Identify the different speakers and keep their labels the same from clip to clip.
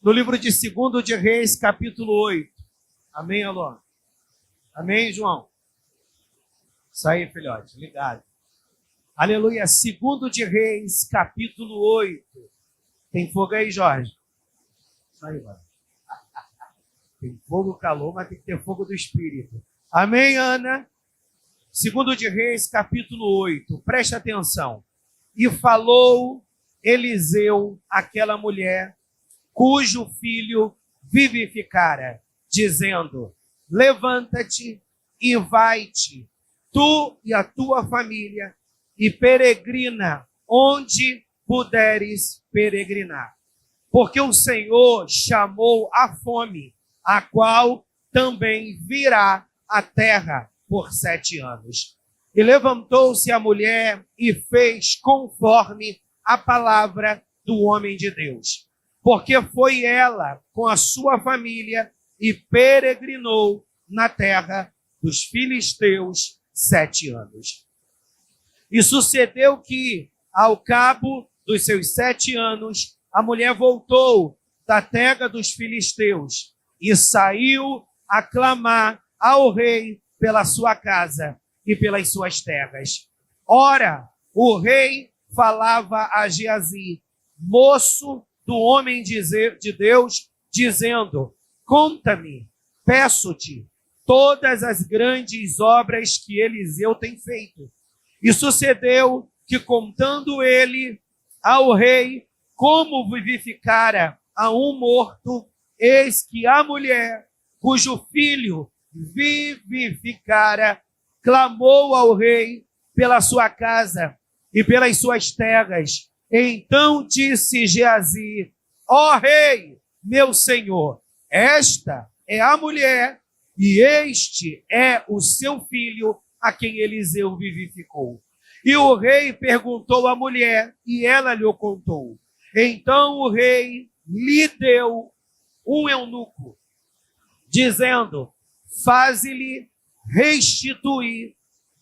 Speaker 1: no livro de 2 de Reis, capítulo 8. Amém, Alô? Amém, João? Isso aí, filhote, ligado. Aleluia. 2 de Reis, capítulo 8. Tem fogo aí, Jorge? Isso aí, mano. Tem fogo, calor, mas tem que ter fogo do Espírito. Amém, Ana? 2 de Reis, capítulo 8. Presta atenção. E falou Eliseu àquela mulher, cujo filho vivificara, dizendo: levanta-te e vai-te, tu e a tua família, e peregrina onde puderes peregrinar. Porque o Senhor chamou a fome, a qual também virá a terra por 7 anos. E levantou-se a mulher e fez conforme a palavra do homem de Deus. Porque foi ela com a sua família e peregrinou na terra dos filisteus 7 anos. E sucedeu que, ao cabo dos seus 7 anos, a mulher voltou da terra dos filisteus e saiu a clamar ao rei pela sua casa e pelas suas terras. Ora, o rei falava a Geazi, moço do homem de Deus, dizendo: conta-me, peço-te, todas as grandes obras que Eliseu tem feito. E sucedeu que, contando ele ao rei como vivificara a um morto, eis que a mulher, cujo filho vivificara, clamou ao rei pela sua casa e pelas suas terras. Então disse Geazi: ó rei, meu senhor, esta é a mulher, e este é o seu filho, a quem Eliseu vivificou. E o rei perguntou à mulher, e ela lhe contou. Então o rei lhe deu um eunuco, dizendo: faze-lhe restituir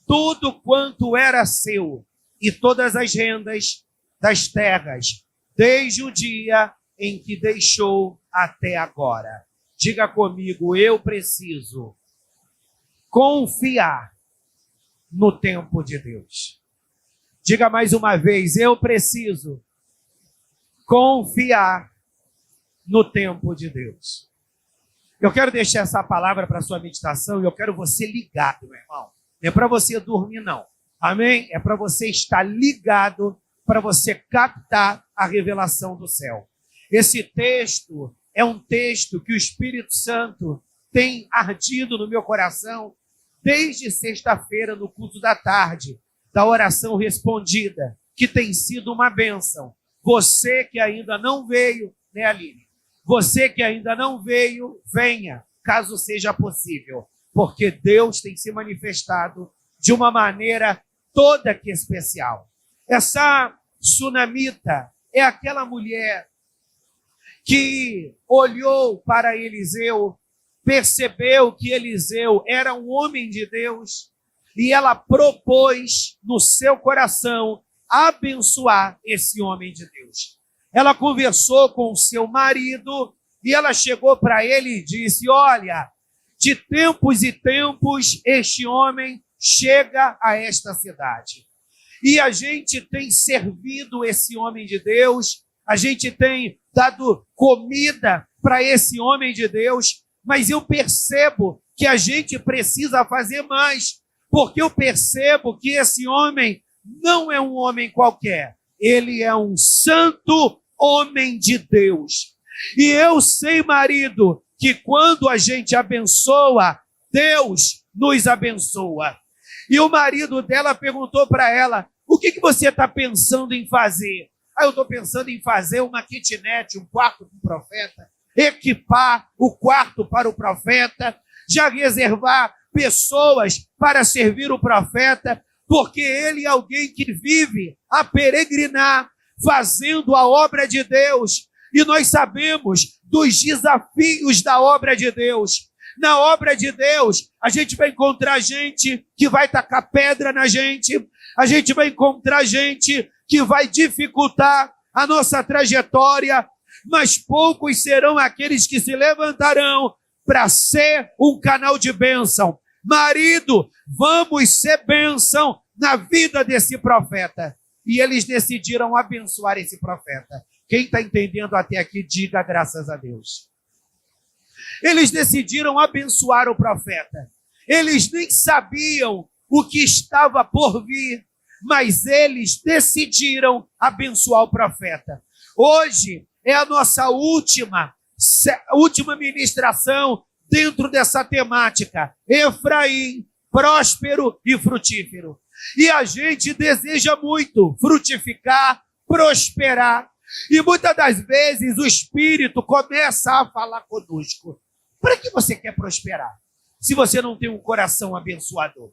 Speaker 1: tudo quanto era seu, e todas as rendas das terras, desde o dia em que deixou até agora. Diga comigo: eu preciso confiar no tempo de Deus. Diga mais uma vez: eu preciso confiar no tempo de Deus. Eu quero deixar essa palavra para a sua meditação e eu quero você ligado, meu irmão. Não é para você dormir, não. Amém? É para você estar ligado, para você captar a revelação do céu. Esse texto é um texto que o Espírito Santo tem ardido no meu coração desde sexta-feira, no culto da tarde, da oração respondida, que tem sido uma bênção. Você que ainda não veio, né, Aline? Você que ainda não veio, venha, caso seja possível, porque Deus tem se manifestado de uma maneira toda que especial. Essa sunamita é aquela mulher que olhou para Eliseu, percebeu que Eliseu era um homem de Deus e ela propôs no seu coração abençoar esse homem de Deus. Ela conversou com o seu marido e ela chegou para ele e disse: olha, de tempos e tempos este homem chega a esta cidade. E a gente tem servido esse homem de Deus, a gente tem dado comida para esse homem de Deus, mas eu percebo que a gente precisa fazer mais, porque eu percebo que esse homem não é um homem qualquer, ele é um santo homem de Deus. E eu sei, marido, que quando a gente abençoa, Deus nos abençoa. E o marido dela perguntou para ela: o que você está pensando em fazer? Eu estou pensando em fazer uma kitnet, um quarto para o profeta, equipar o quarto para o profeta, já reservar pessoas para servir o profeta, porque ele é alguém que vive a peregrinar, fazendo a obra de Deus. E nós sabemos dos desafios da obra de Deus. Na obra de Deus, a gente vai encontrar gente que vai tacar pedra na gente, a gente vai encontrar gente que vai dificultar a nossa trajetória, mas poucos serão aqueles que se levantarão para ser um canal de bênção. Marido, vamos ser bênção na vida desse profeta. E eles decidiram abençoar esse profeta. Quem está entendendo até aqui, diga graças a Deus. Eles decidiram abençoar o profeta. Eles nem sabiam o que estava por vir, mas eles decidiram abençoar o profeta. Hoje é a nossa última ministração dentro dessa temática. Efraim, próspero e frutífero. E a gente deseja muito frutificar, prosperar. E muitas das vezes o Espírito começa a falar conosco. Para que você quer prosperar, se você não tem um coração abençoador?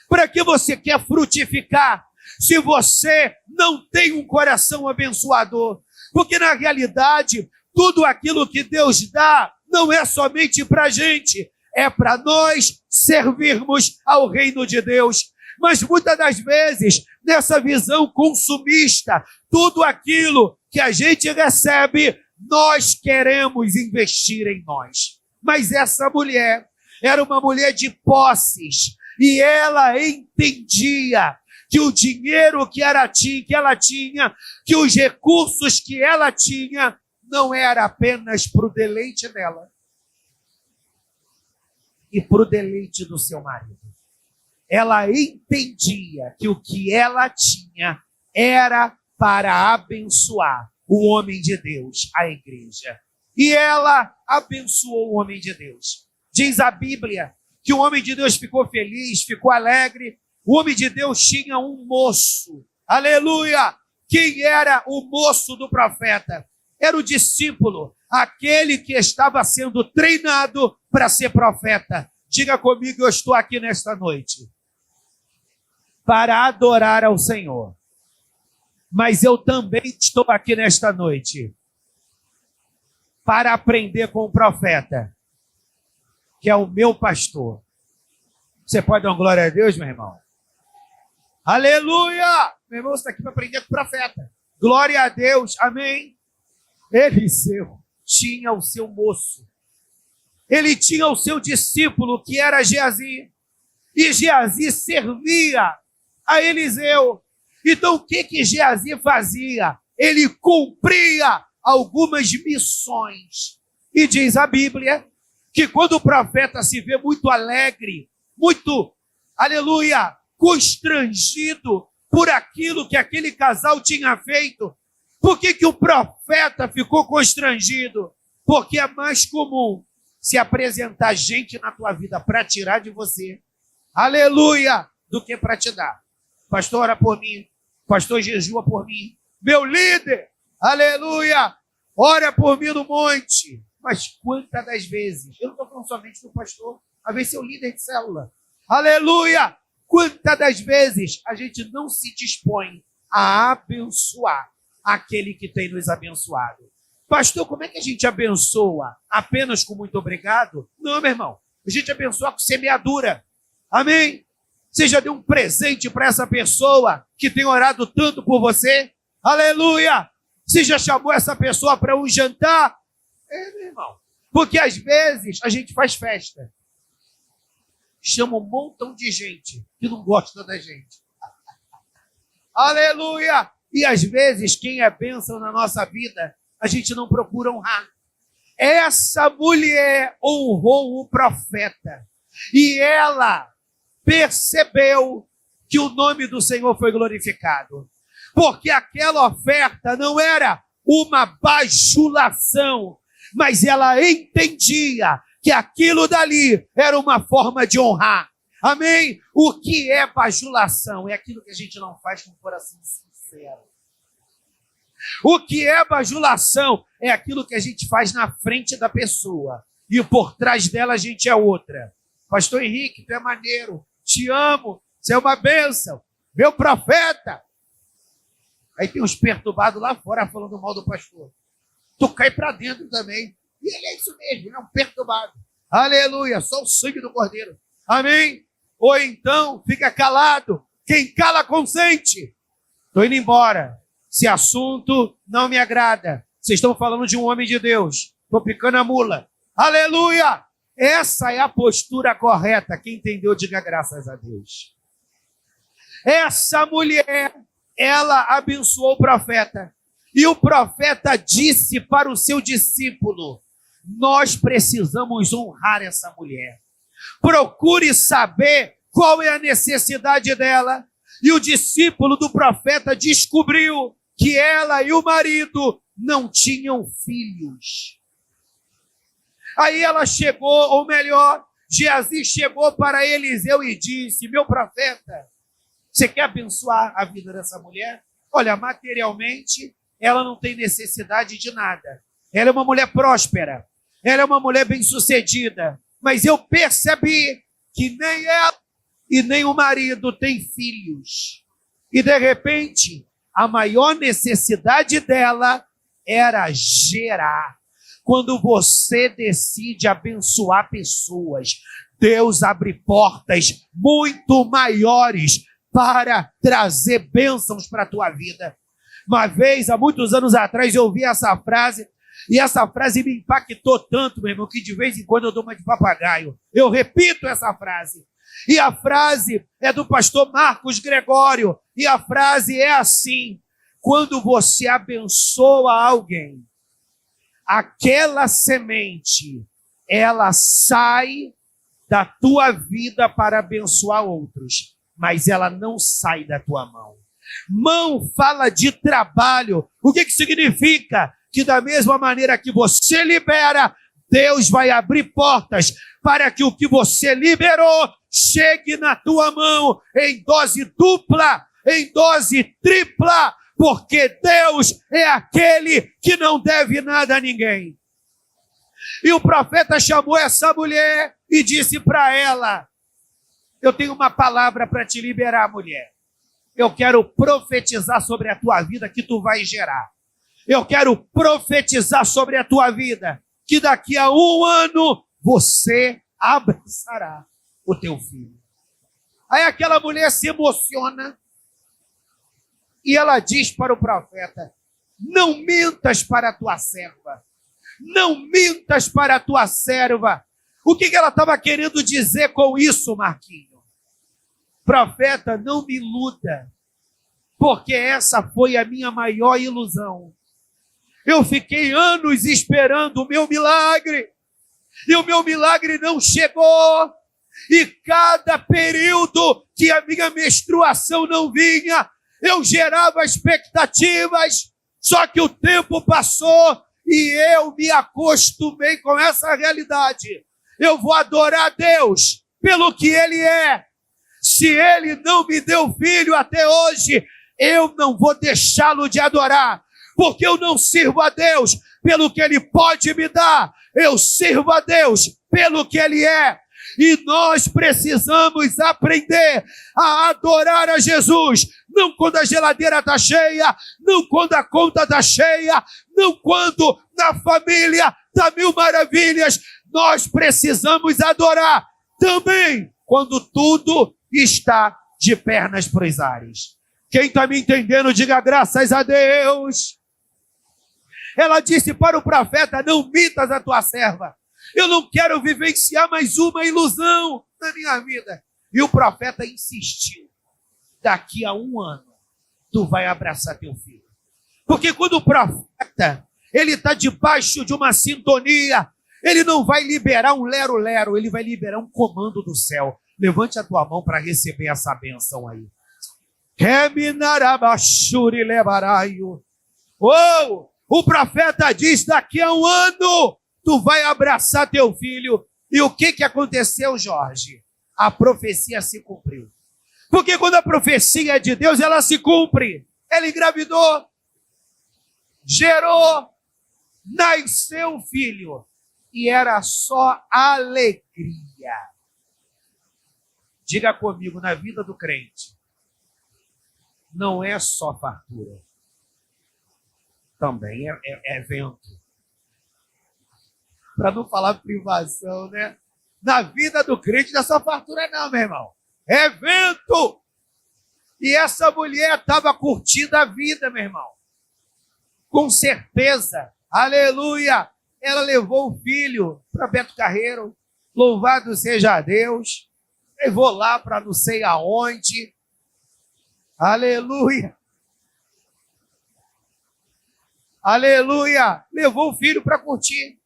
Speaker 1: Para que você quer frutificar, se você não tem um coração abençoador? Porque na realidade, tudo aquilo que Deus dá não é somente para a gente, é para nós servirmos ao reino de Deus. Mas muitas das vezes, nessa visão consumista, tudo aquilo que a gente recebe, nós queremos investir em nós. Mas essa mulher era uma mulher de posses, e ela entendia que o dinheiro que ela tinha, que os recursos que ela tinha, não era apenas para o deleite dela e para o deleite do seu marido. Ela entendia que o que ela tinha era para abençoar o homem de Deus, a igreja. E ela abençoou o homem de Deus. Diz a Bíblia que o homem de Deus ficou feliz, ficou alegre. O homem de Deus tinha um moço. Aleluia! Quem era o moço do profeta? Era o discípulo, aquele que estava sendo treinado para ser profeta. Diga comigo, eu estou aqui nesta noite para adorar ao Senhor. Mas eu também estou aqui nesta noite para aprender com o profeta, que é o meu pastor. Você pode dar uma glória a Deus, meu irmão? Aleluia! Meu irmão, você está aqui para aprender com o profeta. Glória a Deus, amém? Eliseu tinha o seu moço. Ele tinha o seu discípulo, que era Geazi. E Geazi servia a Eliseu. Então, o que Geazi fazia? Ele cumpria algumas missões. E diz a Bíblia que quando o profeta se vê muito alegre, muito, aleluia, constrangido por aquilo que aquele casal tinha feito. Por que o profeta ficou constrangido? Porque é mais comum se apresentar gente na tua vida para tirar de você, aleluia, do que para te dar. Pastor, ora por mim. Pastor, jejua por mim. Meu líder, aleluia, ora por mim no monte. Mas quantas das vezes, eu não estou falando somente do pastor, às vezes seu líder de célula, aleluia, quantas das vezes a gente não se dispõe a abençoar aquele que tem nos abençoado? Pastor, como é que a gente abençoa? Apenas com muito obrigado? Não, meu irmão. A gente abençoa com semeadura. Amém? Você já deu um presente para essa pessoa que tem orado tanto por você? Aleluia! Você já chamou essa pessoa para um jantar? Meu irmão. Porque às vezes a gente faz festa. Chama um montão de gente que não gosta da gente. Aleluia! E às vezes quem é bênção na nossa vida, a gente não procura honrar. Essa mulher honrou o profeta. E ela percebeu que o nome do Senhor foi glorificado. Porque aquela oferta não era uma bajulação, mas ela entendia que aquilo dali era uma forma de honrar. Amém? O que é bajulação? É aquilo que a gente não faz com o coração sincero. O que é bajulação? É aquilo que a gente faz na frente da pessoa e por trás dela a gente é outra. Pastor Henrique, tu é maneiro, te amo, você é uma bênção, meu profeta. Aí tem uns perturbados lá fora falando mal do pastor. Tu cai para dentro também. E ele é isso mesmo, é um perturbado. Aleluia, só o sangue do Cordeiro. Amém? Ou então, fica calado. Quem cala, consente. Estou indo embora. Esse assunto não me agrada. Vocês estão falando de um homem de Deus. Estou picando a mula. Aleluia! Essa é a postura correta. Quem entendeu, diga graças a Deus. Essa mulher, ela abençoou o profeta. E o profeta disse para o seu discípulo: nós precisamos honrar essa mulher. Procure saber qual é a necessidade dela. E o discípulo do profeta descobriu que ela e o marido não tinham filhos. Aí ela chegou, ou melhor, Geazi chegou para Eliseu e disse: meu profeta, você quer abençoar a vida dessa mulher? Olha, materialmente, ela não tem necessidade de nada. Ela é uma mulher próspera. Ela é uma mulher bem-sucedida. Mas eu percebi que nem ela e nem o marido têm filhos. E, de repente, a maior necessidade dela era gerar. Quando você decide abençoar pessoas, Deus abre portas muito maiores para trazer bênçãos para a tua vida. Uma vez, há muitos anos atrás, eu ouvi essa frase, e essa frase me impactou tanto, meu irmão, que de vez em quando eu dou uma de papagaio. Eu repito essa frase. E a frase é do pastor Marcos Gregório. E a frase é assim: quando você abençoa alguém, aquela semente, ela sai da tua vida para abençoar outros, mas ela não sai da tua mão. Mão fala de trabalho. O que significa? Que da mesma maneira que você libera, Deus vai abrir portas para que o que você liberou chegue na tua mão em dose dupla, em dose tripla, porque Deus é aquele que não deve nada a ninguém. E o profeta chamou essa mulher e disse para ela: eu tenho uma palavra para te liberar, mulher. Eu quero profetizar sobre a tua vida que tu vai gerar. Eu quero profetizar sobre a tua vida que daqui a 1 ano você abraçará o teu filho. Aí aquela mulher se emociona e ela diz para o profeta: não mintas para a tua serva. Não mintas para a tua serva. O que ela estava querendo dizer com isso, Marquinho? Profeta, não me iluda, porque essa foi a minha maior ilusão. Eu fiquei anos esperando o meu milagre, e o meu milagre não chegou. E cada período que a minha menstruação não vinha, eu gerava expectativas, só que o tempo passou e eu me acostumei com essa realidade. Eu vou adorar a Deus pelo que Ele é. Se Ele não me deu filho até hoje, eu não vou deixá-lo de adorar, porque eu não sirvo a Deus pelo que Ele pode me dar, eu sirvo a Deus pelo que Ele é. E nós precisamos aprender a adorar a Jesus, não quando a geladeira está cheia, não quando a conta está cheia, não quando na família está 1000 maravilhas. Nós precisamos adorar também quando tudo está de pernas para os ares. Quem está me entendendo, diga graças a Deus. Ela disse para o profeta: não mintas a tua serva. Eu não quero vivenciar mais uma ilusão na minha vida. E o profeta insistiu: daqui a 1 ano, tu vai abraçar teu filho. Porque quando o profeta, ele está debaixo de uma sintonia, ele não vai liberar um lero-lero, ele vai liberar um comando do céu. Levante a tua mão para receber essa bênção aí. Oh, o profeta diz: daqui a 1 ano, tu vai abraçar teu filho. E o que aconteceu, Jorge? A profecia se cumpriu. Porque quando a profecia é de Deus, ela se cumpre. Ela engravidou, gerou, nasceu filho. E era só alegria. Diga comigo, na vida do crente, não é só fartura. Também é evento. Para não falar privação, né? Na vida do crente não é só fartura não, meu irmão. É evento. E essa mulher estava curtindo a vida, meu irmão. Com certeza, Aleluia! Ela levou o filho para Beto Carreiro. Louvado seja Deus. Levou lá para não sei aonde. Aleluia! Aleluia! Levou o filho para curtir.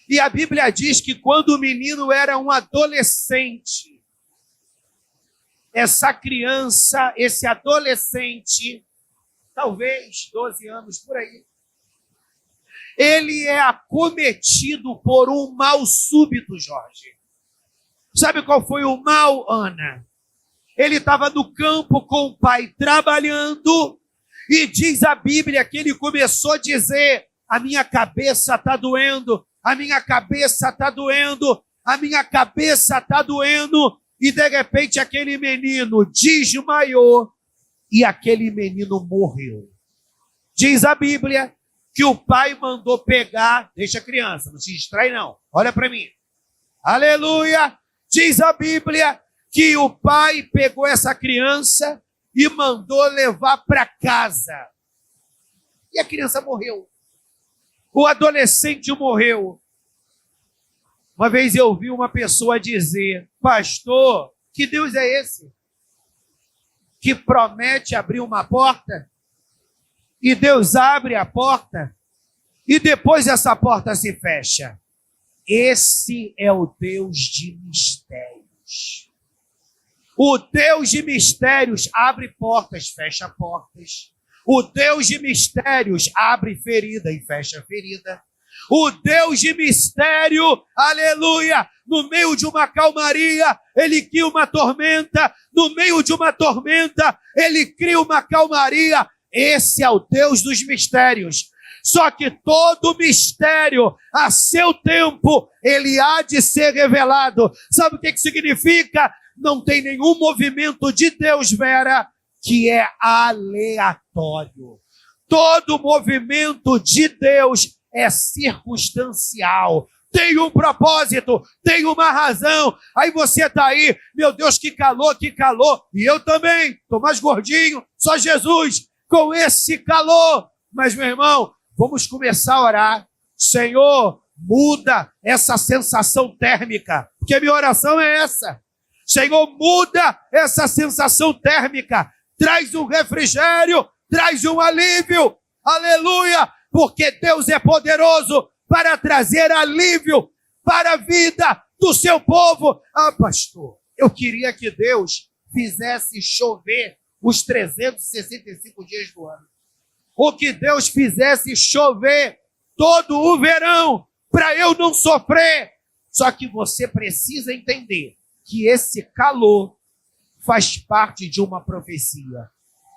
Speaker 1: E a Bíblia diz que quando o menino era um adolescente, essa criança, esse adolescente, talvez 12 anos por aí, ele é acometido por um mal súbito, Jorge. Sabe qual foi o mal, Ana? Ele estava no campo com o pai trabalhando e diz a Bíblia que ele começou a dizer: a minha cabeça está doendo, a minha cabeça está doendo, a minha cabeça está doendo. E de repente aquele menino desmaiou e aquele menino morreu. Diz a Bíblia que o pai mandou pegar, deixa a criança, não se distrai não, olha para mim. Aleluia! Diz a Bíblia que o pai pegou essa criança e mandou levar para casa. E a criança morreu. O adolescente morreu. Uma vez eu ouvi uma pessoa dizer: pastor, que Deus é esse? Que promete abrir uma porta, e Deus abre a porta, e depois essa porta se fecha. Esse é o Deus de mistérios. O Deus de mistérios abre portas, fecha portas. O Deus de mistérios abre ferida e fecha ferida. O Deus de mistério, aleluia, no meio de uma calmaria, ele cria uma tormenta. No meio de uma tormenta, ele cria uma calmaria. Esse é o Deus dos mistérios. Só que todo mistério, a seu tempo, ele há de ser revelado. Sabe o que significa? Não tem nenhum movimento de Deus, Vera, que é aleatório. Todo movimento de Deus é circunstancial. Tem um propósito, tem uma razão. Aí você está aí, meu Deus, que calor. E eu também, estou mais gordinho, só Jesus, com esse calor. Mas, meu irmão, vamos começar a orar. Senhor, muda essa sensação térmica, porque minha oração é essa. Senhor, muda essa sensação térmica. Traz um refrigério, traz um alívio. Aleluia, porque Deus é poderoso para trazer alívio para a vida do seu povo. Ah, pastor, eu queria que Deus fizesse chover os 365 dias do ano. Ou que Deus fizesse chover todo o verão, para eu não sofrer. Só que você precisa entender que esse calor faz parte de uma profecia.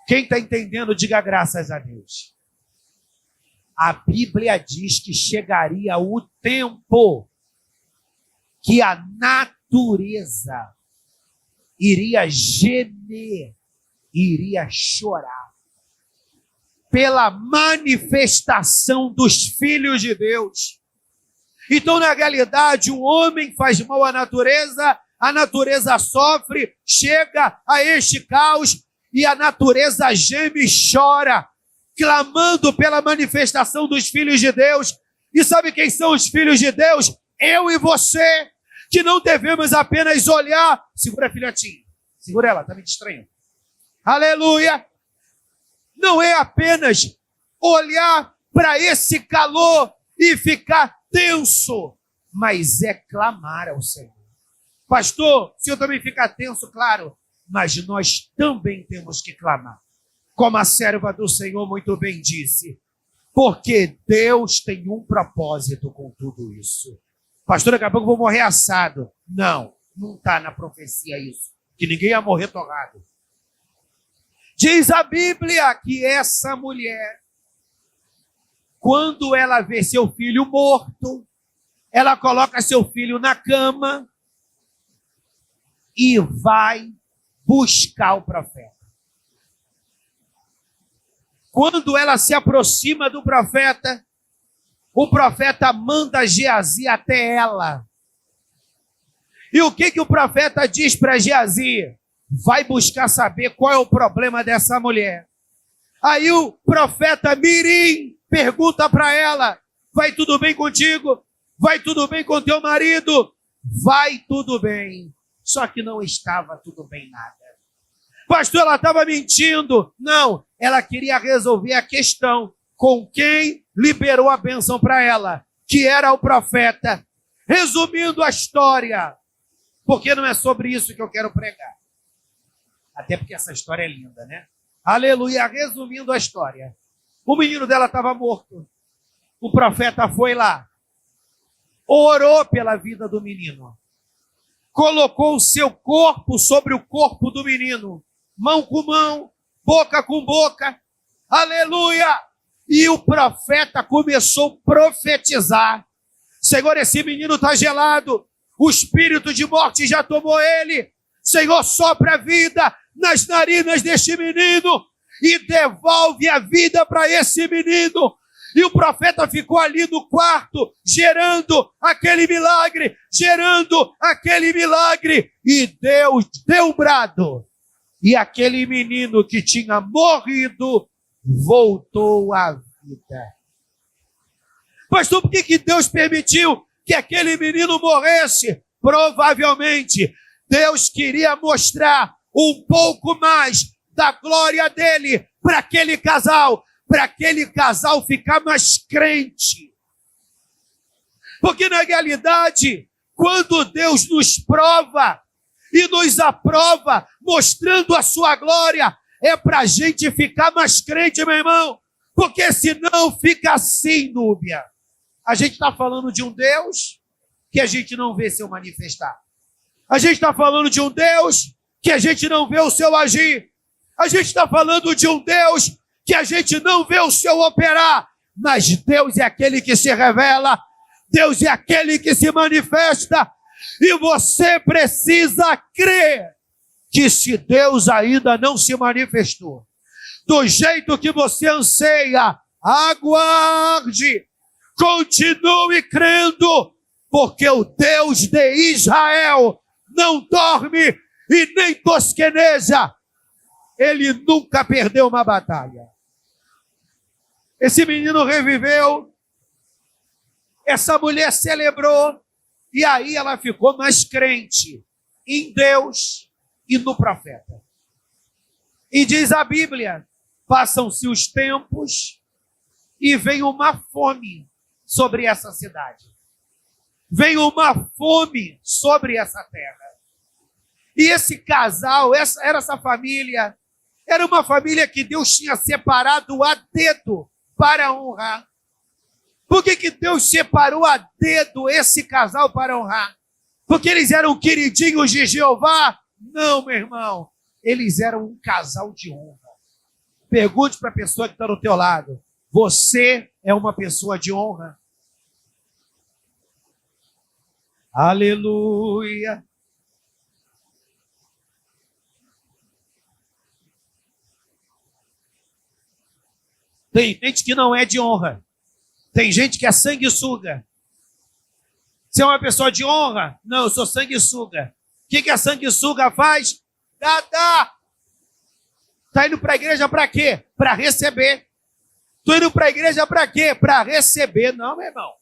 Speaker 1: Quem está entendendo, diga graças a Deus. A Bíblia diz que chegaria o tempo que a natureza iria gemer, iria chorar pela manifestação dos filhos de Deus. Então, na realidade, o homem faz mal à natureza, a natureza sofre, chega a este caos e a natureza geme e chora, clamando pela manifestação dos filhos de Deus. E sabe quem são os filhos de Deus? Eu e você, que não devemos apenas olhar. Segura a filhotinha, segura ela, está me distraindo. Aleluia! Não é apenas olhar para esse calor e ficar tenso, mas é clamar ao Senhor. Pastor, se eu também ficar tenso, claro, mas nós também temos que clamar. Como a serva do Senhor muito bem disse, porque Deus tem um propósito com tudo isso. Pastor, daqui a pouco eu vou morrer assado. Não está na profecia isso, que ninguém ia morrer torrado. Diz a Bíblia que essa mulher, quando ela vê seu filho morto, ela coloca seu filho na cama e vai buscar o profeta. Quando ela se aproxima do profeta, o profeta manda Geazi até ela. E o que o profeta diz para Geazi? Vai buscar saber qual é o problema dessa mulher. Aí o profeta Mirim pergunta para ela: Vai tudo bem contigo? Vai tudo bem com teu marido? Vai tudo bem. Só que não estava tudo bem nada. Pastor, ela estava mentindo. Não, ela queria resolver a questão com quem liberou a bênção para ela, que era o profeta. Resumindo a história, porque não é sobre isso que eu quero pregar. Até porque essa história é linda, né? Aleluia. Resumindo a história, o menino dela estava morto. O profeta foi lá, orou pela vida do menino, colocou o seu corpo sobre o corpo do menino, mão com mão, boca com boca, aleluia, e o profeta começou a profetizar: Senhor, esse menino está gelado, o espírito de morte já tomou ele, Senhor, sopra a vida nas narinas deste menino e devolve a vida para esse menino. E o profeta ficou ali no quarto, gerando aquele milagre, e Deus deu um brado, e aquele menino que tinha morrido voltou à vida. Pastor, por que Deus permitiu que aquele menino morresse? Provavelmente Deus queria mostrar um pouco mais da glória dele para aquele casal ficar mais crente. Porque na realidade, quando Deus nos prova e nos aprova, mostrando a sua glória, é para a gente ficar mais crente, meu irmão. Porque senão fica assim, Núbia. A gente está falando de um Deus que a gente não vê seu manifestar. A gente está falando de um Deus que a gente não vê o seu agir. A gente está falando de um Deus que a gente não vê o seu operar. Mas Deus é aquele que se revela. Deus é aquele que se manifesta. E você precisa crer que se Deus ainda não se manifestou, do jeito que você anseia, aguarde, continue crendo, porque o Deus de Israel não dorme e nem tosqueneja. Ele nunca perdeu uma batalha. Esse menino reviveu, essa mulher celebrou, e aí ela ficou mais crente em Deus e no profeta. E diz a Bíblia: passam-se os tempos e vem uma fome sobre essa cidade. Vem uma fome sobre essa terra. E esse casal, essa família, era uma família que Deus tinha separado a dedo para honrar. Por que Deus separou a dedo esse casal para honrar? Porque eles eram queridinhos de Jeová? Não, meu irmão. Eles eram um casal de honra. Pergunte para a pessoa que está do teu lado: você é uma pessoa de honra? Aleluia. Tem gente que não é de honra. Tem gente que é sanguessuga. Você é uma pessoa de honra? Não, eu sou sanguessuga. O que a sanguessuga faz? Dá. Está indo para a igreja para quê? Para receber. Estou indo para a igreja para quê? Para receber. Não, meu irmão.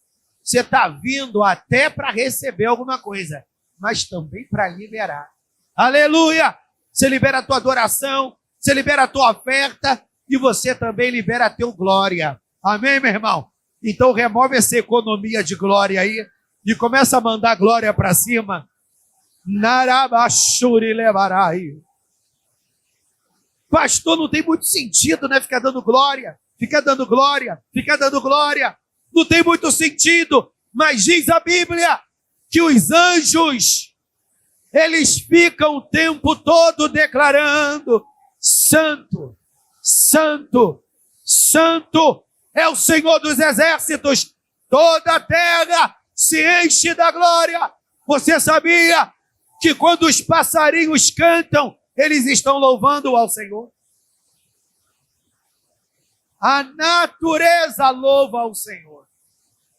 Speaker 1: Você está vindo até para receber alguma coisa, mas também para liberar. Aleluia! Você libera a tua adoração, você libera a tua oferta, e você também libera a teu glória. Amém, meu irmão? Então remove essa economia de glória aí e começa a mandar glória para cima. Narabashuri levarai. Pastor, não tem muito sentido, né? Ficar dando glória. Não tem muito sentido. Mas diz a Bíblia que os anjos, eles ficam o tempo todo declarando: Santo, Santo, Santo é o Senhor dos exércitos. Toda a terra se enche da glória. Você sabia que quando os passarinhos cantam, eles estão louvando ao Senhor? A natureza louva ao Senhor.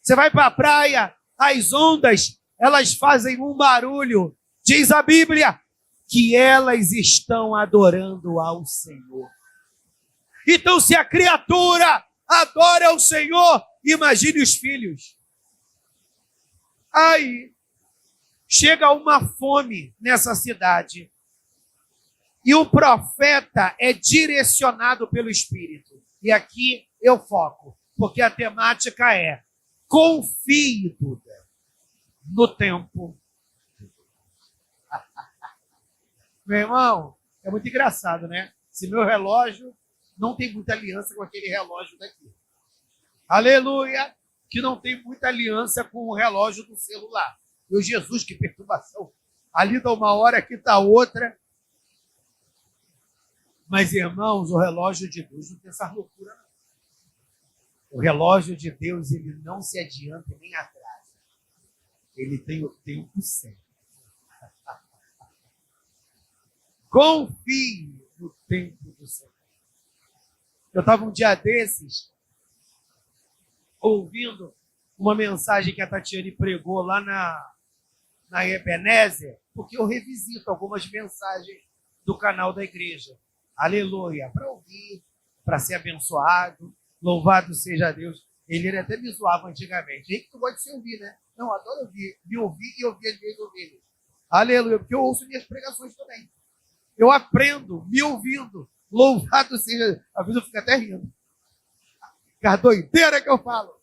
Speaker 1: Você vai para a praia, as ondas, elas fazem um barulho. Diz a Bíblia que elas estão adorando ao Senhor. Então, se a criatura adora ao Senhor, Imagine os filhos. Aí, chega uma fome nessa cidade. E o profeta é direcionado pelo Espírito. E aqui eu foco, porque a temática é: confie, Duda, no tempo. Meu irmão, é muito engraçado, né? Se meu relógio não tem muita aliança com aquele relógio daqui. Aleluia! Que não tem muita aliança com o relógio do celular. Meu Jesus, que perturbação. Ali dá uma hora, aqui está outra. Mas, irmãos, o relógio de Deus não tem essa loucura, não. O relógio de Deus, ele não se adianta nem atrasa. Ele tem o tempo certo. Confie no tempo do Senhor. Eu estava um dia desses ouvindo uma mensagem que a Tatiane pregou lá na Ebenezer, porque eu revisito algumas mensagens do canal da igreja. Aleluia, para ouvir, para ser abençoado, louvado seja Deus. Ele até me zoava antigamente. Ei, que tu gosta de se ouvir, né? Não, adoro ouvir, me ouvir e ouvir às vezes ouvir. Aleluia, porque eu ouço minhas pregações também. Eu aprendo me ouvindo, louvado seja. Às vezes eu fico até rindo. A doideira que eu falo.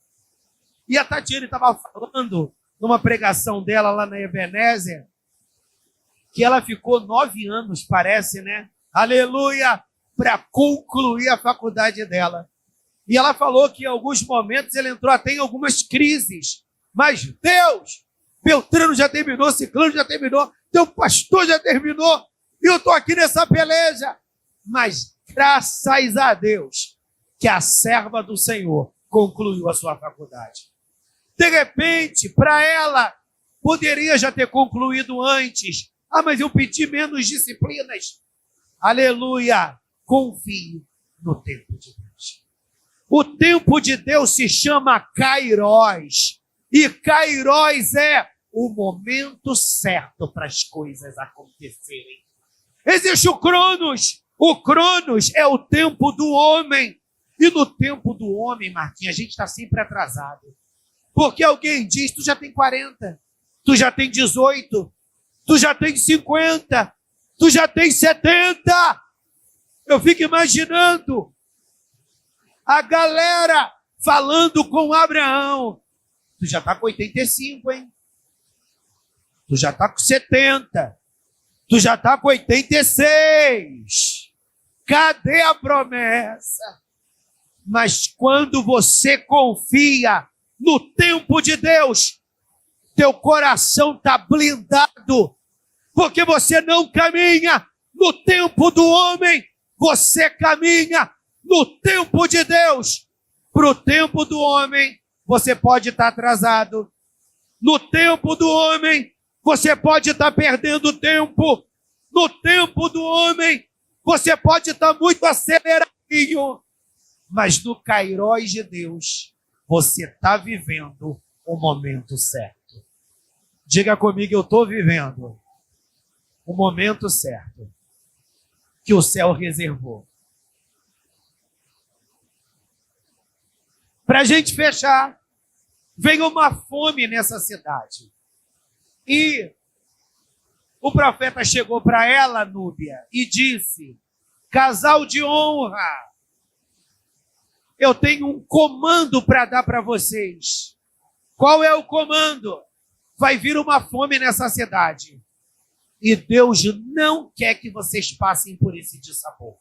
Speaker 1: E a Tatiane estava falando numa pregação dela lá na Ebenezer, que ela ficou 9 anos, parece, né? Aleluia! Para concluir a faculdade dela. E ela falou que em alguns momentos ela entrou até em algumas crises. Mas Deus, Beltrano já terminou, Ciclano já terminou, teu pastor já terminou, e eu estou aqui nessa peleja. Mas graças a Deus que a serva do Senhor concluiu a sua faculdade. De repente, para ela, poderia já ter concluído antes. Ah, mas eu pedi menos disciplinas. Aleluia! Confie no tempo de Deus. O tempo de Deus se chama Kairos. E Kairos é o momento certo para as coisas acontecerem. Existe o Cronos. O Cronos é o tempo do homem. E no tempo do homem, Marquinhos, a gente está sempre atrasado. Porque alguém diz, tu já tem 40, tu já tem 18, tu já tem 50, tu já tem 70. Eu fico imaginando a galera falando com Abraão. Tu já está com 85, hein? Tu já está com 70. Tu já está com 86. Cadê a promessa? Mas quando você confia no tempo de Deus, teu coração está blindado, porque você não caminha no tempo do homem, você caminha no tempo de Deus. Para o tempo do homem, você pode estar atrasado. No tempo do homem, você pode estar perdendo tempo. No tempo do homem, você pode estar muito aceleradinho. Mas no Kairos de Deus, você está vivendo o momento certo. Diga comigo, eu estou vivendo o momento certo que o céu reservou. Para a gente fechar, veio uma fome nessa cidade. E o profeta chegou para ela, Núbia, e disse: casal de honra, eu tenho um comando para dar para vocês. Qual é o comando? Vai vir uma fome nessa cidade. E Deus não quer que vocês passem por esse dissabor.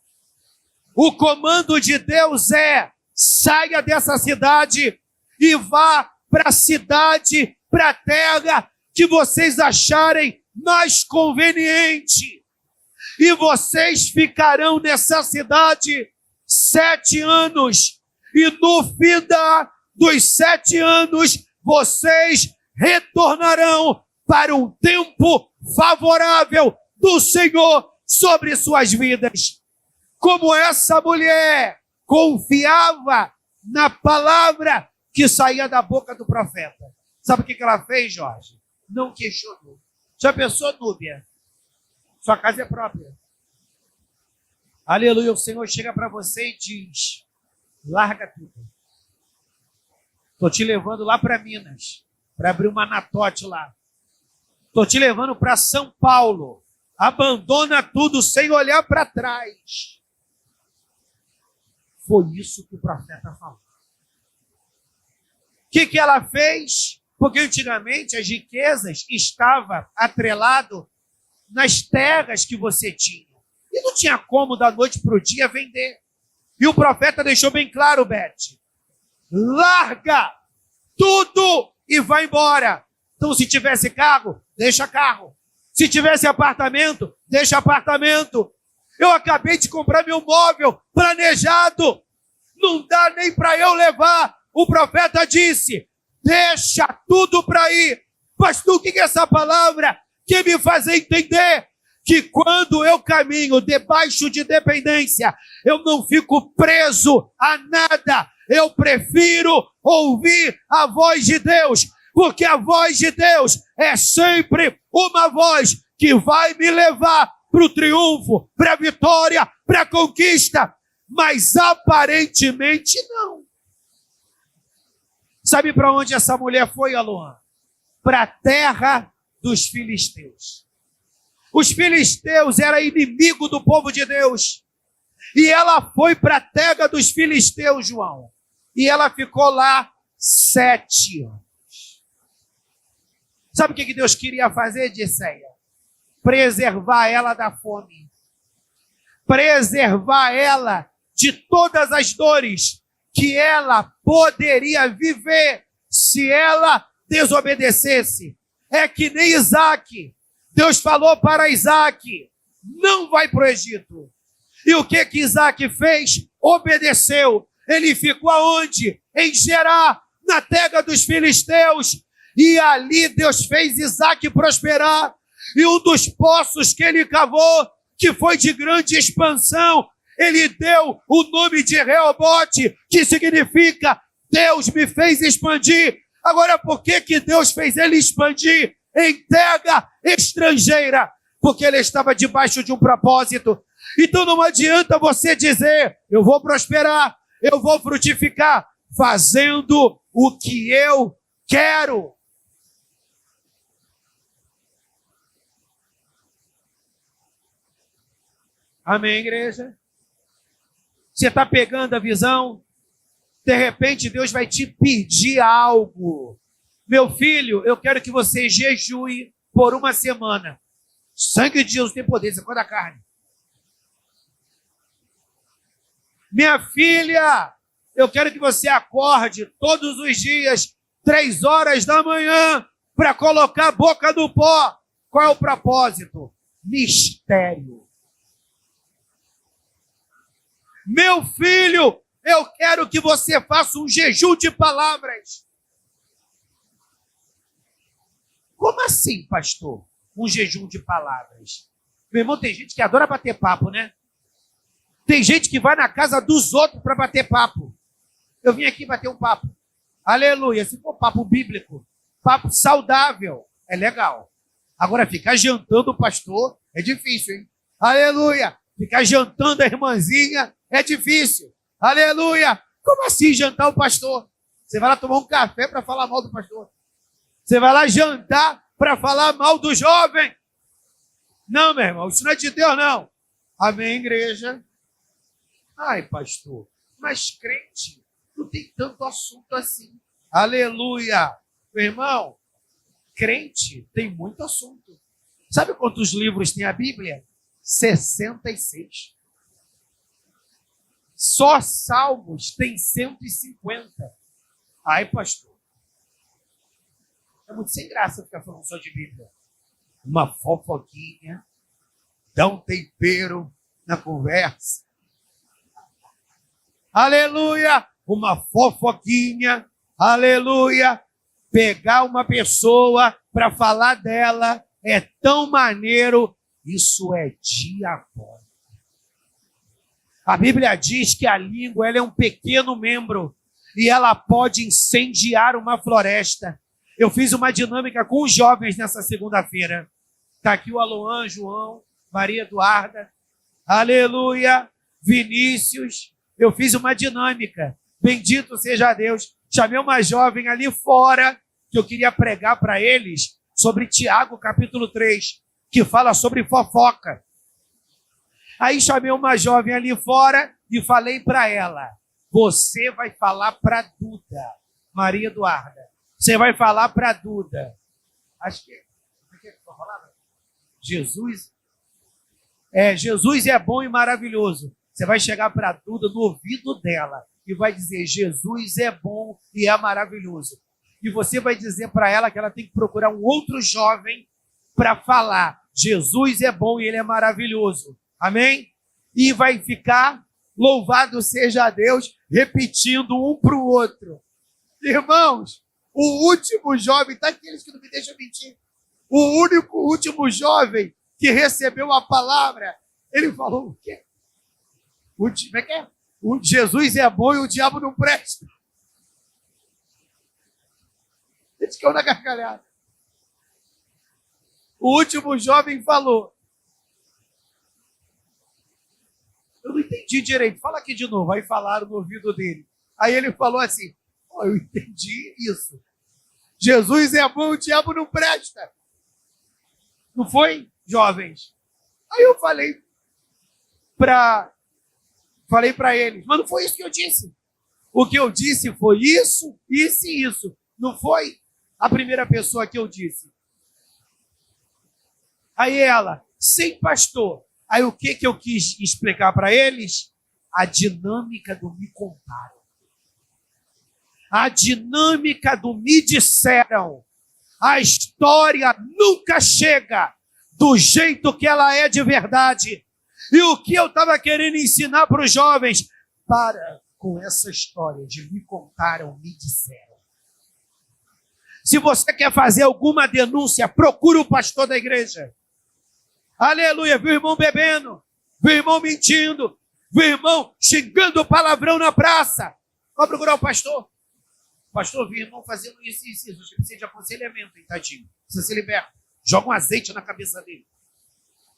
Speaker 1: O comando de Deus é: saia dessa cidade e vá para a cidade, para a terra que vocês acharem mais conveniente. E vocês ficarão nessa cidade 7 anos. E no fim dos 7 anos, vocês retornarão para um tempo favorável do Senhor sobre suas vidas. Como essa mulher confiava na palavra que saía da boca do profeta. Sabe o que ela fez, Jorge? Não questionou. Já pensou, Núbia? Sua casa é própria. Aleluia, o Senhor chega para você e diz: larga tudo. Estou te levando lá para Minas, para abrir uma Natote lá. Estou te levando para São Paulo. Abandona tudo sem olhar para trás. Foi isso que o profeta falou. O que ela fez? Porque antigamente as riquezas estavam atreladas nas terras que você tinha. E não tinha como da noite para o dia vender. E o profeta deixou bem claro, Beth. Larga tudo e vai embora. Então, se tivesse carro, deixa carro. Se tivesse apartamento, deixa apartamento. Eu acabei de comprar meu móvel planejado. Não dá nem para eu levar. O profeta disse, deixa tudo para ir. Pastor, o que é essa palavra que me faz entender que quando eu caminho debaixo de dependência, eu não fico preso a nada. Eu prefiro ouvir a voz de Deus, porque a voz de Deus é sempre uma voz que vai me levar para o triunfo, para a vitória, para a conquista. Mas aparentemente não. Sabe para onde essa mulher foi, Aloan? Para a terra dos filisteus. Os filisteus eram inimigo do povo de Deus. E ela foi para a terra dos filisteus, João. E ela ficou lá 7 anos. Sabe o que Deus queria fazer, Disseia? Preservar ela da fome. Preservar ela de todas as dores que ela poderia viver se ela desobedecesse. É que nem Isaac. Deus falou para Isaac, não vai para o Egito. E o que Isaac fez? Obedeceu. Ele ficou aonde? Em Gerar, na terra dos filisteus. E ali Deus fez Isaac prosperar. E um dos poços que ele cavou, que foi de grande expansão, ele deu o nome de Reobote, que significa Deus me fez expandir. Agora, por que Deus fez ele expandir em terra estrangeira? Porque ele estava debaixo de um propósito. Então não adianta você dizer, eu vou prosperar, eu vou frutificar, fazendo o que eu quero. Amém, igreja? Você está pegando a visão? De repente Deus vai te pedir algo. Meu filho, eu quero que você jejue por 1 semana. Sangue de Jesus tem poder, você come a carne. Minha filha, eu quero que você acorde todos os dias, 3 horas da manhã, para colocar a boca no pó. Qual é o propósito? Mistério. Meu filho, eu quero que você faça um jejum de palavras. Como assim, pastor? Um jejum de palavras? Meu irmão, tem gente que adora bater papo, né? Tem gente que vai na casa dos outros para bater papo. Eu vim aqui bater um papo. Aleluia. Se for papo bíblico, papo saudável, é legal. Agora, ficar jantando o pastor é difícil, hein? Aleluia. Ficar jantando a irmãzinha é difícil. Aleluia. Como assim jantar o pastor? Você vai lá tomar um café para falar mal do pastor. Você vai lá jantar para falar mal do jovem. Não, meu irmão, isso não é de Deus, não. Amém, igreja? Ai, pastor, mas crente não tem tanto assunto assim. Aleluia. Meu irmão, crente tem muito assunto. Sabe quantos livros tem a Bíblia? 66. Só Salmos tem 150. Ai, pastor, é muito sem graça ficar falando só de Bíblia. Uma fofoquinha, dá um tempero na conversa. Aleluia! Uma fofoquinha, aleluia! Pegar uma pessoa para falar dela é tão maneiro, isso é diabólico. A Bíblia diz que a língua ela é um pequeno membro e ela pode incendiar uma floresta. Eu fiz uma dinâmica com os jovens nessa segunda-feira. Está aqui o Aloan, João, Maria Eduarda, aleluia, Vinícius. Eu fiz uma dinâmica, bendito seja Deus. chamei uma jovem ali fora, que eu queria pregar para eles sobre Tiago, capítulo 3, que fala sobre fofoca. Aí chamei uma jovem ali fora e falei para ela: você vai falar para Duda, Maria Eduarda. Você vai falar para Duda. Acho que Jesus é bom e maravilhoso. Você vai chegar para Duda no ouvido dela e vai dizer: Jesus é bom e é maravilhoso. E você vai dizer para ela que ela tem que procurar um outro jovem para falar: Jesus é bom e ele é maravilhoso. Amém? E vai ficar, louvado seja Deus, repetindo um para o outro. Irmãos, o último jovem, tá aqueles que não me deixam mentir, o último jovem que recebeu a palavra, ele falou o quê? Como é que é? O Jesus é bom e o diabo não presta. Ele caiu na gargalhada. O último jovem falou: eu não entendi direito, fala aqui de novo. Aí falaram no ouvido dele. Aí ele falou assim: oh, eu entendi isso. Jesus é bom, o diabo não presta. Não foi, jovens? Aí eu falei para eles: mas não foi isso que eu disse. O que eu disse foi isso, isso e isso. Não foi a primeira pessoa que eu disse. Aí ela: sim, pastor. Aí o que eu quis explicar para eles? A dinâmica do me contaram. A dinâmica do me disseram. A história nunca chega do jeito que ela é de verdade. E o que eu estava querendo ensinar para os jovens? Para com essa história de me contaram, me disseram. Se você quer fazer alguma denúncia, procure o pastor da igreja. Aleluia, viu o irmão bebendo, viu o irmão mentindo, viu o irmão xingando palavrão na praça. Vai procurar o pastor. Pastor, viu o irmão fazendo isso e isso. Você precisa de aconselhamento, hein, tadinho. Precisa ser liberto. Joga um azeite na cabeça dele.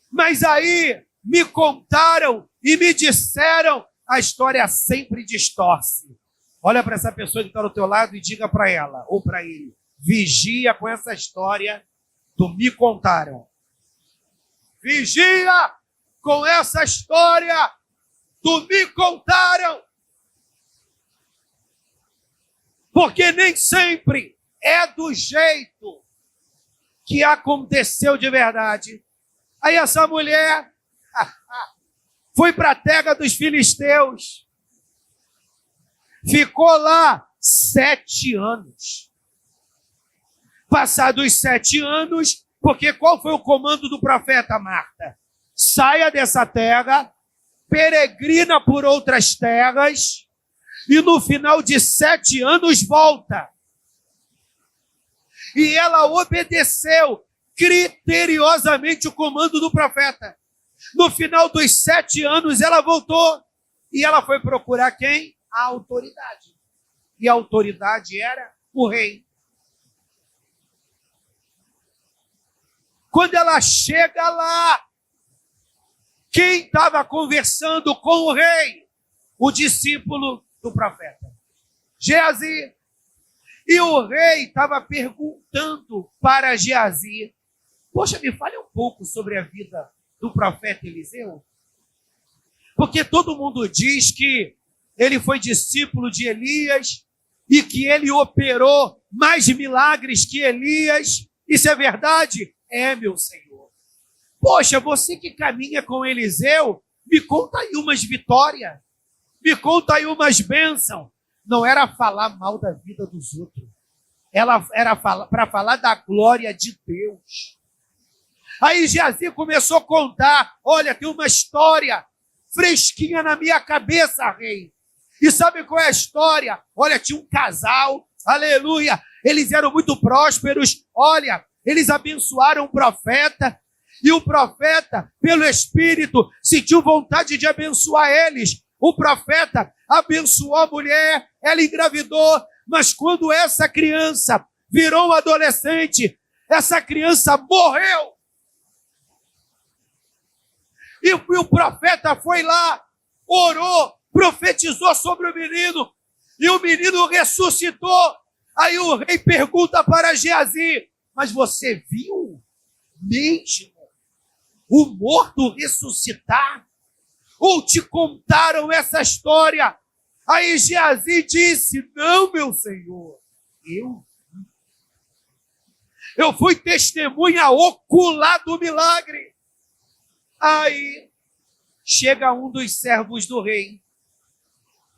Speaker 1: Mas aí me contaram e me disseram, a história sempre distorce. Olha para essa pessoa que está do teu lado e diga para ela ou para ele: vigia com essa história do me contaram. Vigia com essa história do me contaram. Porque nem sempre é do jeito que aconteceu de verdade. Aí essa mulher foi para a terra dos filisteus. Ficou lá 7 anos. Passados 7 anos, porque qual foi o comando do profeta, Marta? Saia dessa terra, peregrina por outras terras, e no final de 7 anos volta. E ela obedeceu criteriosamente o comando do profeta. No final dos 7 anos ela voltou e ela foi procurar quem? A autoridade. E a autoridade era o rei. Quando ela chega lá, quem estava conversando com o rei? O discípulo do profeta, Geazi. E o rei estava perguntando para Geazi: poxa, me fale um pouco sobre a vida do profeta Eliseu. Porque todo mundo diz que ele foi discípulo de Elias e que ele operou mais milagres que Elias. Isso é verdade? É, meu Senhor. Poxa, você que caminha com Eliseu, me conta aí umas vitórias. Me conta aí umas bênçãos. Não era falar mal da vida dos outros. Ela era para falar da glória de Deus. Aí Geazi começou a contar: olha, tem uma história fresquinha na minha cabeça, rei. E sabe qual é a história? Olha, tinha um casal, aleluia, eles eram muito prósperos. Olha, eles abençoaram o profeta. E o profeta, pelo Espírito, sentiu vontade de abençoar eles. O profeta abençoou a mulher, ela engravidou, mas quando essa criança virou um adolescente, essa criança morreu. E o profeta foi lá, orou, profetizou sobre o menino, E o menino ressuscitou. Aí o rei pergunta para Geazi: mas você viu mesmo o morto ressuscitar? Ou te contaram essa história? Aí Geazi disse: não, meu senhor, eu fui testemunha ocular do milagre. Aí chega um dos servos do rei,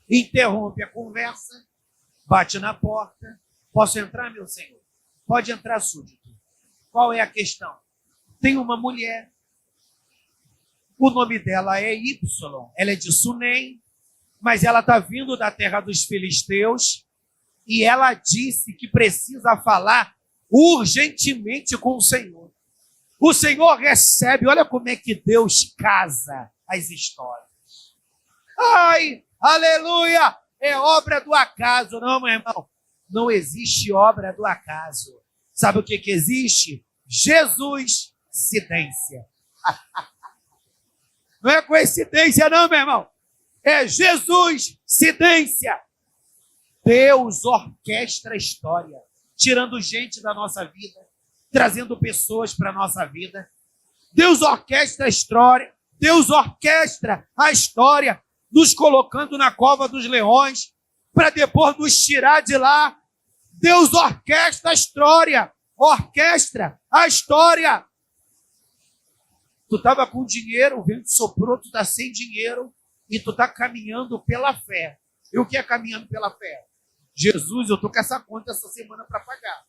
Speaker 1: interrompe a conversa, bate na porta. Posso entrar, meu senhor? Pode entrar, súdito. Qual é a questão? Tem uma mulher, o nome dela é Y, ela é de Sunem, mas ela está vindo da terra dos filisteus e ela disse que precisa falar urgentemente com o Senhor. O Senhor recebe, olha como é que Deus casa as histórias. Ai, aleluia, é obra do acaso, não, meu irmão. Não existe obra do acaso. Sabe o que existe? Jesus, cidência. Não é coincidência, não, meu irmão. É Jesus, cidência. Deus orquestra a história, tirando gente da nossa vida, trazendo pessoas para a nossa vida. Deus orquestra a história. Deus orquestra a história, nos colocando na cova dos leões, para depois nos tirar de lá. Deus orquestra a história. Orquestra a história. Tu estava com dinheiro, o vento soprou, tu está sem dinheiro e tu está caminhando pela fé. E o que é caminhando pela fé? Jesus, eu estou com essa conta essa semana para pagar.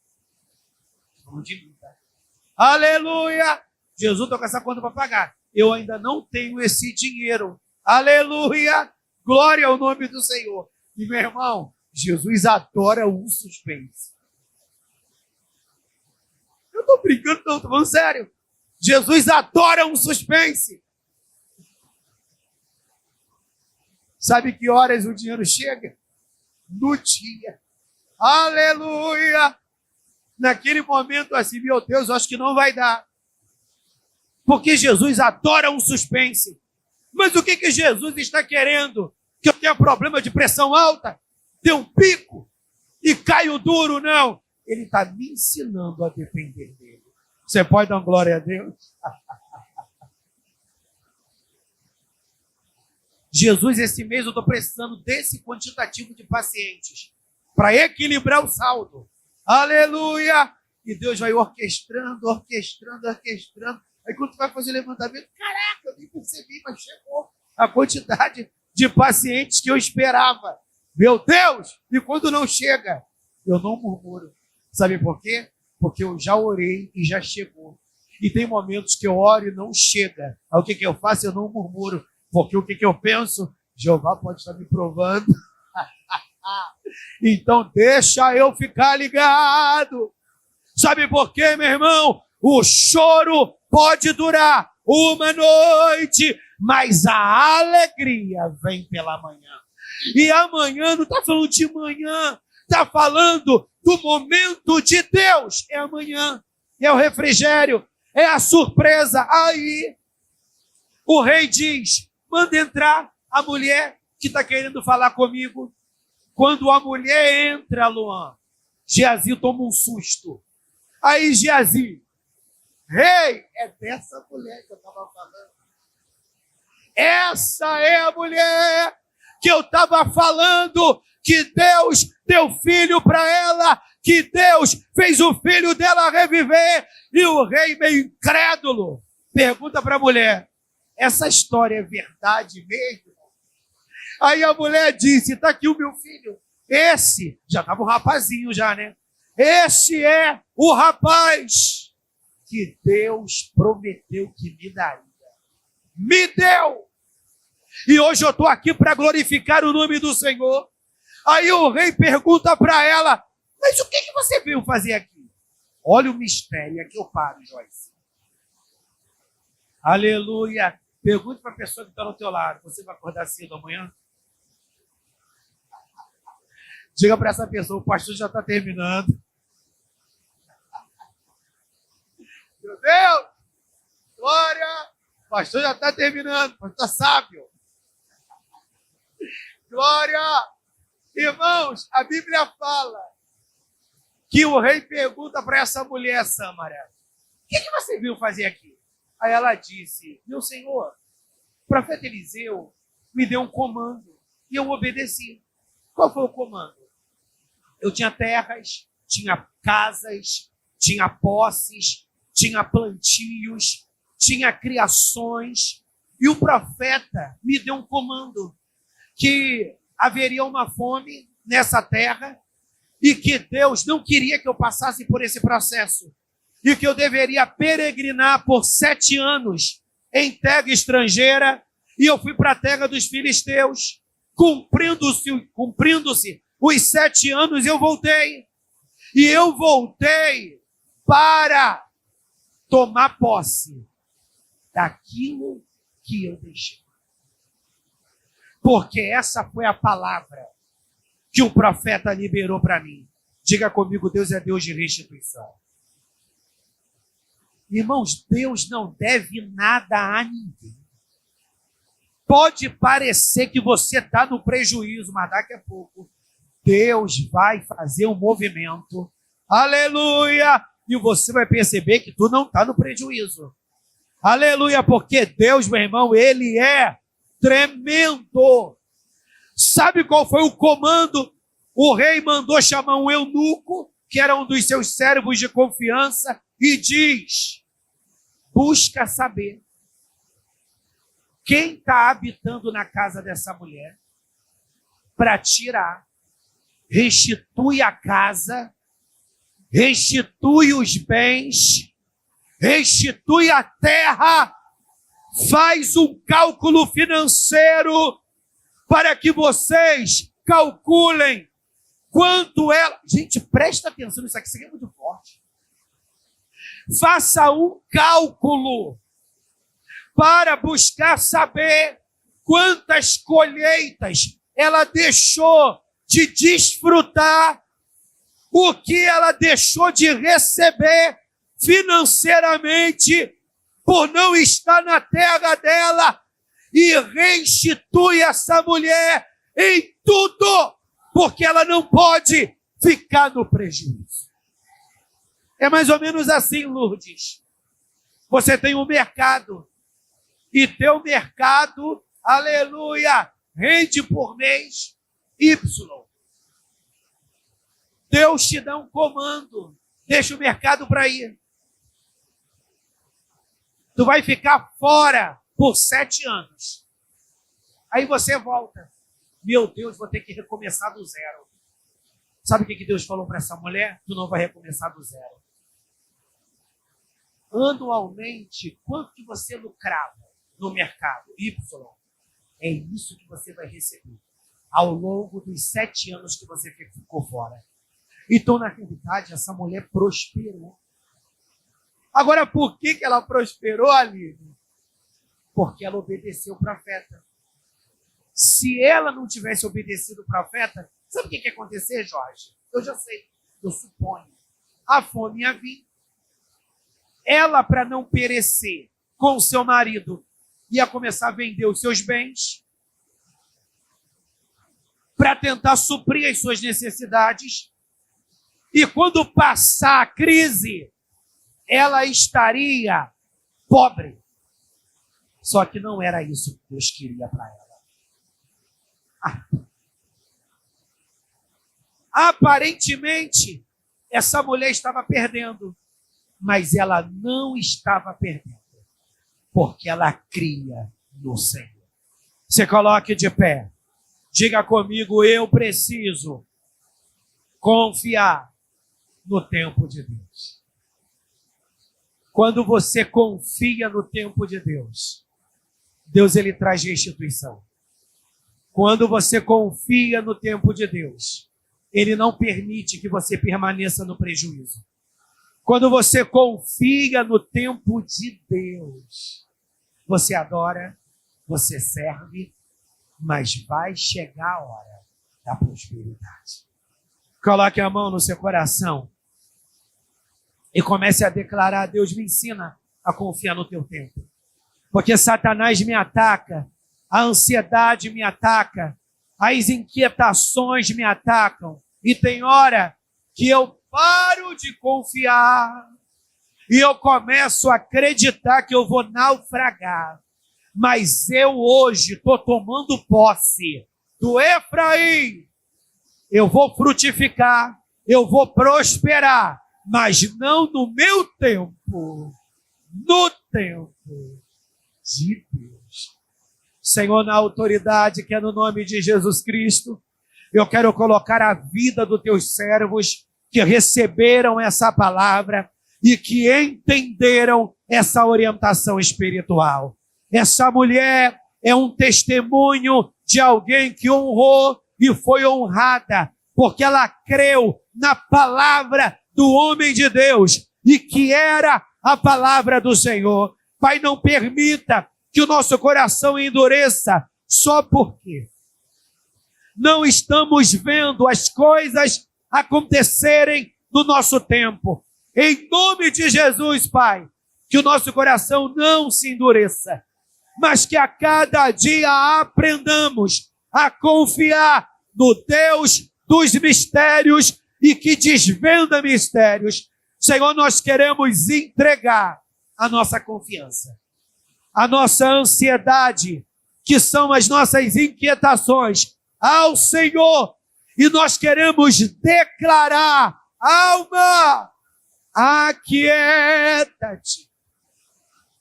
Speaker 1: Não de mim, tá? Aleluia! Jesus, estou com essa conta para pagar. Eu ainda não tenho esse dinheiro. Aleluia! Glória ao nome do Senhor. E meu irmão, Jesus adora um suspense. Eu estou brincando, não, estou falando sério. Jesus adora um suspense. Sabe que horas o dinheiro chega? No dia. Aleluia! Naquele momento assim, meu Deus, eu acho que não vai dar. Porque Jesus adora um suspense. Mas o que Jesus está querendo? Que eu tenha problema de pressão alta? Dê um pico e caio duro? Não. Ele está me ensinando a depender dele. Você pode dar uma glória a Deus? Jesus, esse mês eu estou precisando desse quantitativo de pacientes para equilibrar o saldo. Aleluia! E Deus vai orquestrando, orquestrando, orquestrando. Aí quando tu vai fazer o levantamento, caraca, eu nem percebi, mas chegou a quantidade de pacientes que eu esperava. Meu Deus! E quando não chega, eu não murmuro. Sabe por quê? Porque eu já orei e já chegou. E tem momentos que eu oro e não chega. Aí o que eu faço? Eu não murmuro. Porque o que eu penso? Jeová pode estar me provando. Então deixa eu ficar ligado. Sabe por quê, meu irmão? O choro pode durar uma noite, mas a alegria vem pela manhã. E amanhã não está falando de manhã, está falando do momento de Deus. É amanhã, é o refrigério, é a surpresa. Aí o rei diz: manda entrar a mulher que está querendo falar comigo. Quando a mulher entra, Luan, Geazi toma um susto. Aí Geazi: rei, é dessa mulher que eu estava falando. Essa é a mulher que eu estava falando, que Deus deu filho para ela, que Deus fez o filho dela reviver. E o rei, meio incrédulo, pergunta para a mulher: essa história é verdade mesmo? Aí a mulher disse: está aqui o meu filho. Esse, já estava um rapazinho já, né? Esse é o rapaz que Deus prometeu que me daria. Me deu! E hoje eu estou aqui para glorificar o nome do Senhor. Aí o rei pergunta para ela: mas o que você veio fazer aqui? Olha o mistério, aqui eu paro, Joyce. Aleluia! Pergunte para a pessoa que está ao teu lado: você vai acordar cedo amanhã? Diga para essa pessoa: o pastor já está terminando. Meu Deus! Glória! O pastor já está terminando, o pastor está sábio. Glória! Irmãos, a Bíblia fala que o rei pergunta para essa mulher, Sâmara, o que você veio fazer aqui? Aí ela disse, meu senhor, o profeta Eliseu me deu um comando e eu obedeci. Qual foi o comando? Eu tinha terras, tinha casas, tinha posses, tinha plantios, tinha criações, e o profeta me deu um comando que haveria uma fome nessa terra e que Deus não queria que eu passasse por esse processo e que eu deveria peregrinar por 7 anos em terra estrangeira, e eu fui para a terra dos filisteus, cumprindo-se os 7 anos, eu voltei, e eu voltei para tomar posse daquilo que eu deixei. Porque essa foi a palavra que o profeta liberou para mim. Diga comigo, Deus é Deus de restituição. Irmãos, Deus não deve nada a ninguém. Pode parecer que você está no prejuízo, mas daqui a pouco Deus vai fazer um movimento. Aleluia! E você vai perceber que tu não está no prejuízo. Aleluia! Porque Deus, meu irmão, Ele é tremendo. Sabe qual foi o comando? O rei mandou chamar um eunuco, que era um dos seus servos de confiança, e diz, busca saber quem está habitando na casa dessa mulher, para tirar, restitui a casa, restitui os bens, restitui a terra, faz um cálculo financeiro para que vocês calculem quanto ela... Gente, presta atenção, isso aqui é muito forte. Faça um cálculo para buscar saber quantas colheitas ela deixou de desfrutar, o que ela deixou de receber financeiramente por não estar na terra dela, e restitui essa mulher em tudo, porque ela não pode ficar no prejuízo. É mais ou menos assim, Lourdes. Você tem um mercado, e teu mercado, aleluia, rende por mês Y. Deus te dá um comando, deixa o mercado para ir. Tu vai ficar fora por 7 anos. Aí você volta. Meu Deus, vou ter que recomeçar do zero. Sabe o que Deus falou para essa mulher? Tu não vai recomeçar do zero. Anualmente, quanto que você lucrava no mercado Y, é isso que você vai receber ao longo dos 7 anos que você ficou fora. Então, na realidade, essa mulher prosperou. Agora, por que ela prosperou, Aline? Porque ela obedeceu o profeta. Se ela não tivesse obedecido o profeta, sabe o que ia acontecer, Jorge? Eu já sei, eu suponho. A fome ia vir. Ela, para não perecer com o seu marido, ia começar a vender os seus bens para tentar suprir as suas necessidades. E quando passar a crise, ela estaria pobre. Só que não era isso que Deus queria para ela. Aparentemente, essa mulher estava perdendo, mas ela não estava perdendo, porque ela cria no Senhor. Você coloque de pé. Diga comigo, eu preciso confiar no tempo de Deus. Quando você confia no tempo de Deus, Deus ele traz restituição. Quando você confia no tempo de Deus, ele não permite que você permaneça no prejuízo. Quando você confia no tempo de Deus, você adora, você serve, mas vai chegar a hora da prosperidade. Coloque a mão no seu coração e comece a declarar: Deus, me ensina a confiar no teu tempo. Porque Satanás me ataca, a ansiedade me ataca, as inquietações me atacam. E tem hora que eu paro de confiar e eu começo a acreditar que eu vou naufragar. Mas eu hoje estou tomando posse do Efraim. Eu vou frutificar, eu vou prosperar, mas não no meu tempo, no tempo de Deus. Senhor, na autoridade que é no nome de Jesus Cristo, eu quero colocar a vida dos teus servos que receberam essa palavra e que entenderam essa orientação espiritual. Essa mulher é um testemunho de alguém que honrou e foi honrada, porque ela creu na palavra do homem de Deus e que era a palavra do Senhor. Pai, não permita que o nosso coração endureça só porque não estamos vendo as coisas acontecerem no nosso tempo. Em nome de Jesus, Pai, que o nosso coração não se endureça, mas que a cada dia aprendamos a confiar no Deus dos mistérios e que desvenda mistérios. Senhor, nós queremos entregar a nossa confiança, a nossa ansiedade, que são as nossas inquietações, ao Senhor, e nós queremos declarar: alma, aquieta-te.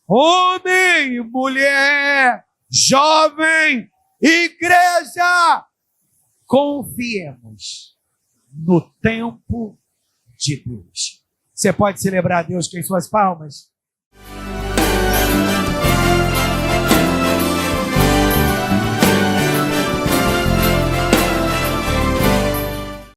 Speaker 1: Homem, mulher, jovem, igreja, confiemos no tempo de Deus. Você pode celebrar a Deus com as suas palmas?